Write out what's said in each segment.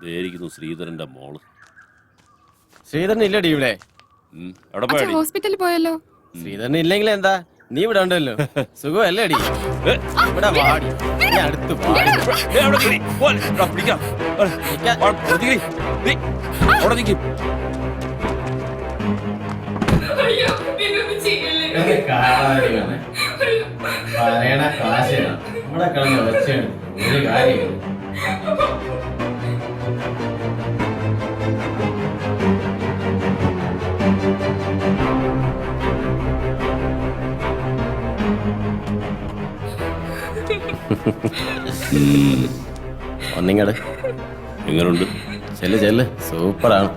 ഇതായിരിക്കുന്നു ശ്രീധരന്റെ മോള്. ശ്രീധരൻ ഇല്ലടി ഇവിടെ. ഹോസ്പിറ്റലിൽ പോയല്ലോ. ശ്രീധരൻ ഇല്ലെങ്കിൽ എന്താ, നീ ഇവിടെ ഉണ്ടല്ലോ. സുഖമല്ലേ അടി? ഇവിടെ വാടി, അടുത്ത് പറയണ കാശാണ് ഇവിടെ കിടന്ന് വെച്ചാണ് ഒരു കാര്യം. ഒന്നിങ്ങട് എങ്ങനുണ്ട്? ചെല്ല് ചെല്ല്, സൂപ്പറാണ്.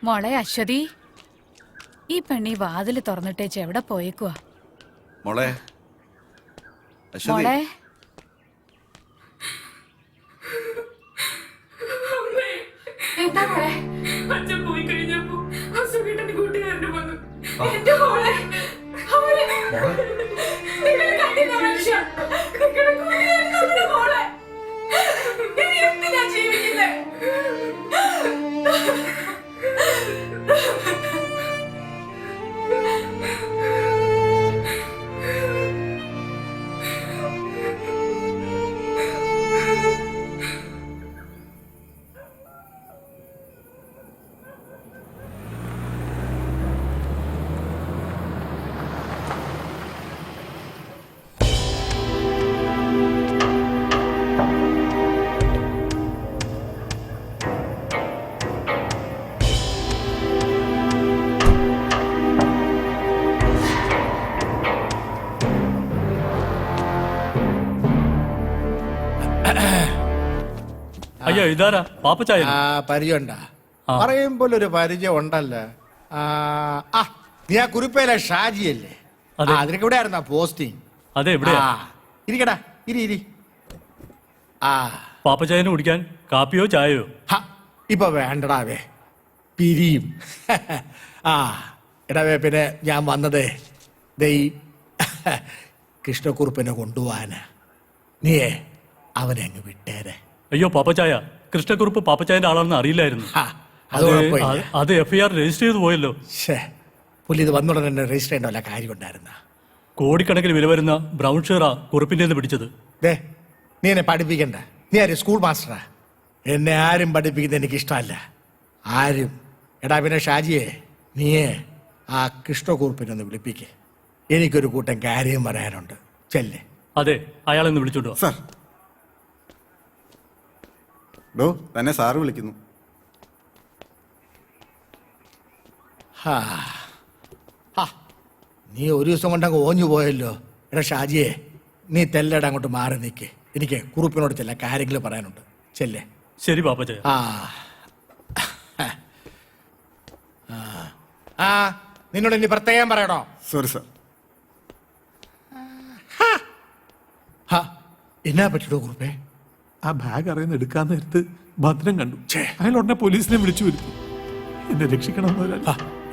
മോളെ അശ്വതി, ഈ പെണ്ണി വാതില് തുറന്നിട്ടേച്ച് എവിടെ പോയേക്കുവാ? മോളെ മോളെ എന്താ മോളെ? അച്ഛൻ പോയി കഴിഞ്ഞപ്പോ അസുഖിട്ടന്റെ കൂട്ടുകാരന് വന്നു. എന്റെ മോളെ നിങ്ങൾ കണ്ടില്ല മനുഷ്യ, നിങ്ങളുടെ കൂട്ടുകാരൻ നമ്മുടെ മോളെ. ഇനി എന്തിനാ ജീവിക്കുന്നേ? അയ്യോ ഇതാരാ പാപ്പച്ചായ? പരിചയമുണ്ടാ? പറയുമ്പോൾ ഒരു പരിചയം ഉണ്ടല്ലോ. നീ ആ കുറിപ്പേലെ ഷാജിയല്ലേ? അതിനൊക്കെ ഇവിടെ ആയിരുന്നാ പോസ്റ്റിംഗ്? അതെ, ഇവിടെ ഇരിക്കടാ, ഇരി. പാപ്പച്ചായന് കുടിക്കാൻ കാപ്പിയോ ചായയോ? ഇപ്പൊ വേണ്ടടാവേ, പിരിയും. എടാവേ, പിന്നെ ഞാൻ വന്നത് ദൈ കൃഷ്ണക്കുറുപ്പിനെ കൊണ്ടുപോവാനാ. നീയേ അവനെ അങ്ങ് വിട്ടേരെ. അയ്യോ പാപ്പച്ചായ, കൃഷ്ണക്കുറുപ്പ് പാപ്പച്ചായന്റെ ആളാണെന്ന് അറിയില്ലായിരുന്നു. അത് FIR രജിസ്റ്റർ ചെയ്തു പോയല്ലോ. പുള്ളി ഇത് വന്നുടനെ തന്നെ രജിസ്റ്റർ ചെയ്യേണ്ട വല്ല കാര്യം ഉണ്ടായിരുന്ന? കോടിക്കണക്കിന് വില വരുന്ന ബ്രൗൺ ഷെയറാ കുറുപ്പിന്റെ പിടിച്ചത്. നീ എന്നെ പഠിപ്പിക്കണ്ട. നീ ആര് സ്കൂൾ മാസ്റ്ററാ? എന്നെ ആരും പഠിപ്പിക്കുന്നത് എനിക്ക് ഇഷ്ടമല്ല, ആരും. എടാ പിന്നെ ഷാജിയെ, നീയേ ആ കൃഷ്ണക്കുറുപ്പിനൊന്ന് വിളിപ്പിക്കേ. എനിക്കൊരു കൂട്ടം കാര്യം പറയാനുണ്ട്. ചെല്ലേ. അതെ, അയാളെന്ന് വിളിച്ചോണ്ടോ. സാർ തന്നെ സാറ് വിളിക്കുന്നു. നീ ഒരു ദിവസം കൊണ്ടങ്ങ് ഓഞ്ഞു പോയല്ലോ. എടാ ഷാജിയെ, നീ തെല്ലട അങ്ങോട്ട് മാറി നിൽക്കേ. എനിക്ക് കുറുപ്പിനോട് ചില കാര്യങ്ങൾ പറയാനുണ്ട്. ചെല്ലേ. ശരി പാപ്പച്ചായ. നിന്നോട് ഇനി പ്രത്യേകം പറയണോ? Sorry sir. എന്നാ പറ്റിയോ കുറുപ്പേ? ആ ബാഗ് അറിയുന്ന എടുക്കാൻ നേരത്ത് ഭദ്രം കണ്ടു. അയാൾ ഉടനെ പോലീസിനെ വിളിച്ചു വരുത്തി. എന്നെ രക്ഷിക്കണം.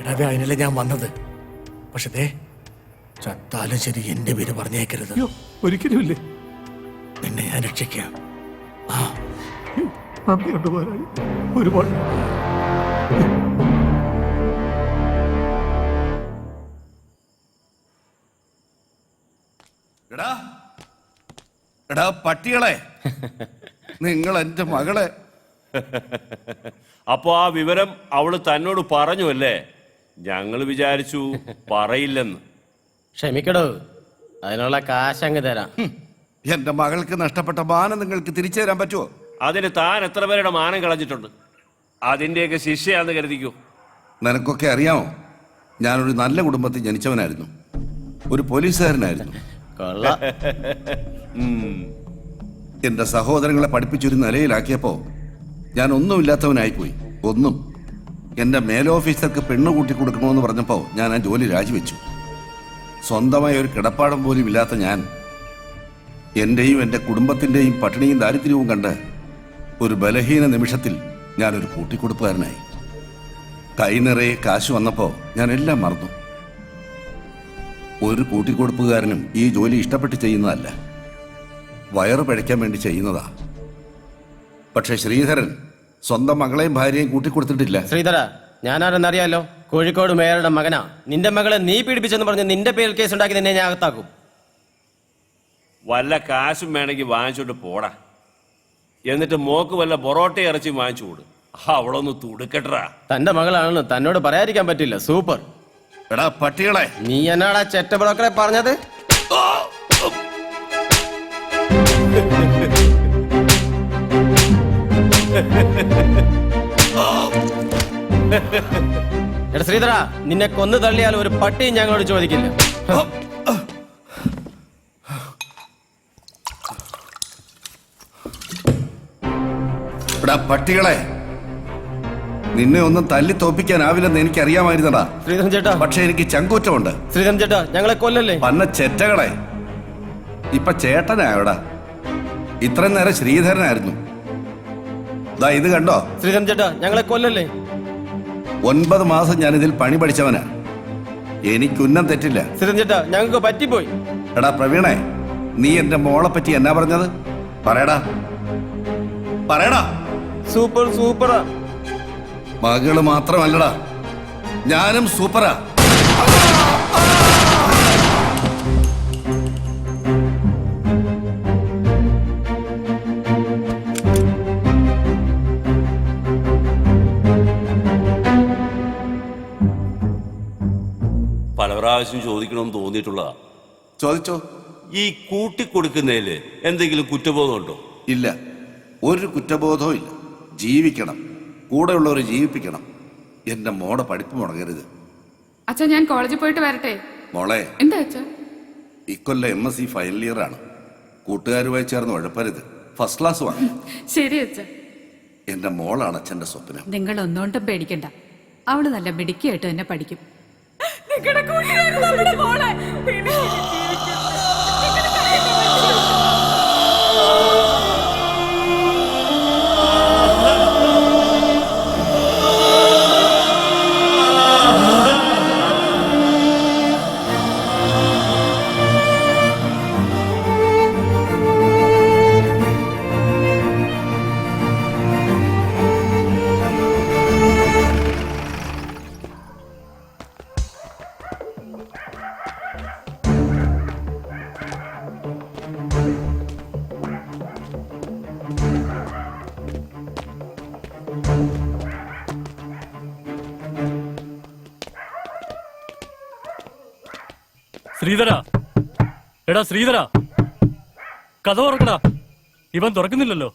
എടാ, അതിനല്ലേ ഞാൻ വന്നത്. പക്ഷേ ചത്താലും ശരി എന്റെ പേര് പറഞ്ഞേക്കരുത്. ഒരിക്കലും ഇല്ലേ. നിന്നെ ഞാൻ രക്ഷിക്കാം. നന്ദിയുണ്ട് പോരാളി, ഒരുപാട്. എടാ പട്ടികളെ, നിങ്ങൾ എന്റെ മകളെ. അപ്പൊ ആ വിവരം അവള് തന്നോട് പറഞ്ഞു അല്ലേ? ഞങ്ങൾ വിചാരിച്ചു പറയില്ലെന്ന്. ക്ഷമിക്കടോ, അതിനുള്ള കാശ് അങ്ങ് തരാം. എന്റെ മകൾക്ക് നഷ്ടപ്പെട്ട മാനം നിങ്ങൾക്ക് തിരിച്ചു തരാൻ പറ്റുമോ? അതിന് താൻ എത്ര പേരുടെ മാനം കളഞ്ഞിട്ടുണ്ട്? അതിന്റെയൊക്കെ ശിക്ഷയാന്ന് കരുതിക്കൂ. നിനക്കൊക്കെ അറിയാമോ, ഞാനൊരു നല്ല കുടുംബത്തിൽ ജനിച്ചവനായിരുന്നു, ഒരു പോലീസുകാരനായിരുന്നു. കൊള്ളാം. എന്റെ സഹോദരങ്ങളെ പഠിപ്പിച്ചൊരു നിലയിലാക്കിയപ്പോ ഞാൻ ഒന്നുമില്ലാത്തവനായിപ്പോയി. ഒന്നും. എന്റെ മേലോഫീസർക്ക് പെണ്ണു കൂട്ടി കൊടുക്കണമെന്ന് പറഞ്ഞപ്പോ ഞാൻ ആ ജോലി രാജിവെച്ചു. സ്വന്തമായ ഒരു കിടപ്പാടം പോലും ഇല്ലാത്ത ഞാൻ എന്റെയും എന്റെ കുടുംബത്തിന്റെയും പട്ടിണിയും ദാരിദ്ര്യവും കണ്ട് ഒരു ബലഹീന നിമിഷത്തിൽ ഞാനൊരു കൂട്ടിക്കൊടുപ്പുകാരനായി. കൈ നിറയെ കാശ് വന്നപ്പോ ഞാൻ എല്ലാം മറന്നു. ഒരു കൂട്ടിക്കൊടുപ്പുകാരനും ഈ ജോലി ഇഷ്ടപ്പെട്ട് ചെയ്യുന്നതല്ല, വയറ് പിഴയ്ക്കാൻ വേണ്ടി ചെയ്യുന്നതാ. പക്ഷെ ശ്രീധരൻ സ്വന്തം മകളെയും ഭാര്യയും കൂട്ടിക്കൊടുത്തിട്ടില്ല. ശ്രീധര, ഞാനാരെന്നറിയാലോ, കോഴിക്കോട് മേയറുടെ മകനാ. നിന്റെ മകളെ നീ പീഡിപ്പിച്ചെന്ന് പറഞ്ഞ് നിന്റെ പേരിൽ കേസ് ഉണ്ടാക്കി നിന്നെ ഞാൻ അകത്താക്കും. വല്ല കാശും വേണമെങ്കിൽ വാങ്ങിച്ചോണ്ട് പോടാ. എന്നിട്ട് മോക്ക് വല്ല പൊറോട്ട ഇറച്ചി വാങ്ങിച്ചു കൊടു. അവളൊന്ന് തുടുക്കട്ടാ. തന്റെ മകളാണെന്ന് തന്നോട് പറയാതിരിക്കാൻ പറ്റില്ല. സൂപ്പർ. എടാ പട്ടികളെ, നീ എന്നാടാ ചെറ്റ ബ്രോക്കറെ പറഞ്ഞത്? എടാ ശ്രീധര, നിന്നെ കൊന്നു തള്ളിയാൽ ഒരു പട്ടിയും ഞങ്ങളോട് ചോദിക്കില്ല. എടാ പട്ടികളെ, നിന്നെ ഒന്നും തല്ലി തോപ്പിക്കാനാവില്ലെന്ന് എനിക്കറിയാമായിരുന്നടാ. ശ്രീധരൻ ചേട്ടാ, പക്ഷെ എനിക്ക് ചങ്കൂറ്റമുണ്ട്. ശ്രീധരൻ ചേട്ടാ, ഞങ്ങളെ കൊല്ലല്ലേ. പന്ന ചെറ്റകളെ, ഇപ്പൊ ചേട്ടനായോടാ. ഇത്രയും നേരം ശ്രീധരനായിരുന്നു. ദാ ഇത് കണ്ടോ? ശ്രീധരൻ ചേട്ടാ, ഞങ്ങളെ കൊല്ലല്ലേ. 9 മാസം ഞാൻ ഇതിൽ പണി പഠിച്ചവനാ. എനിക്കുന്നം തെറ്റില്ല. ശ്രീധരൻ ചേട്ടാ, ഞങ്ങൾക്ക് പറ്റിപ്പോയി. എടാ പ്രവീണേ, നീ എന്റെ മോളെ പറ്റി എന്നാ പറഞ്ഞത്? പറയടാ, പറയടാ. സൂപ്പർ സൂപ്പറാ. മകള് മാത്രമല്ലടാ, ഞാനും സൂപ്പറാ. പല പ്രാവശ്യം ചോദിക്കണമെന്ന് തോന്നിയിട്ടുള്ളതാ. ചോദിച്ചോ. ഈ കൂട്ടിക്കൊടുക്കുന്നതില് എന്തെങ്കിലും കുറ്റബോധമുണ്ടോ? ഇല്ല, ഒരു കുറ്റബോധവും ഇല്ല. ജീവിക്കണം, കൂടെയുള്ളവരെ ജീവിപ്പിക്കണം. എന്റെ മോടെ പഠിപ്പ് മുടങ്ങരുത്. അച്ഛാ, ഞാൻ കോളേജിൽ പോയിട്ട് വരട്ടെ. മോളെ, എന്താ അച്ഛാ? ഇക്കൊല്ലം MSc ഫൈനൽ ഇയർ ആണ്. കൂട്ടുകാരുമായി ചേർന്ന് ഉഴപ്പരുത്. ഫസ്റ്റ് ക്ലാസ് വാങ്ങും. ശരി അച്ഛാ. എന്റെ മോളാണ് അച്ഛന്റെ സ്വപ്നം. നിങ്ങൾ ഒന്നുകൊണ്ടും പേടിക്കണ്ട, അവള് നല്ല മിടുക്കിയായിട്ട് തന്നെ പഠിക്കും. നിങ്ങളുടെ കൂട്ടുകാരി നമ്മുടെ മോളെ പീഡിപ്പിച്ച് ജീവിക്കുന്നു. നിങ്ങളുടെ കയ്യിൽ ശ്രീധര, എടാ ശ്രീധര, കഥ തുറക്കടാ. ഇവൻ തുറക്കുന്നില്ലല്ലോ.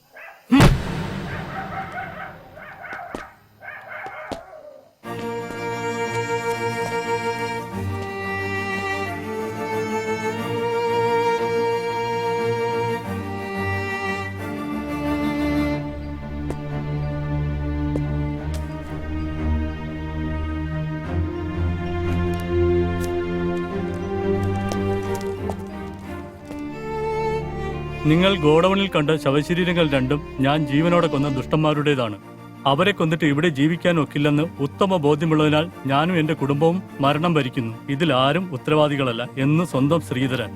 നിങ്ങൾ ഗോഡൌണിൽ കണ്ട ശവശരീരങ്ങൾ രണ്ടും ഞാൻ ജീവനോടെ കൊന്ന ദുഷ്ടന്മാരുടേതാണ്. അവരെ കൊന്നിട്ട് ഇവിടെ ജീവിക്കാൻ ഒക്കില്ലെന്ന് ഉത്തമ ബോധ്യമുള്ളതിനാൽ ഞാനും എന്റെ കുടുംബവും മരണം വരിക്കുന്നു. ഇതിൽ ആരും ഉത്തരവാദികളല്ല എന്ന് സ്വന്തം ശ്രീധരൻ.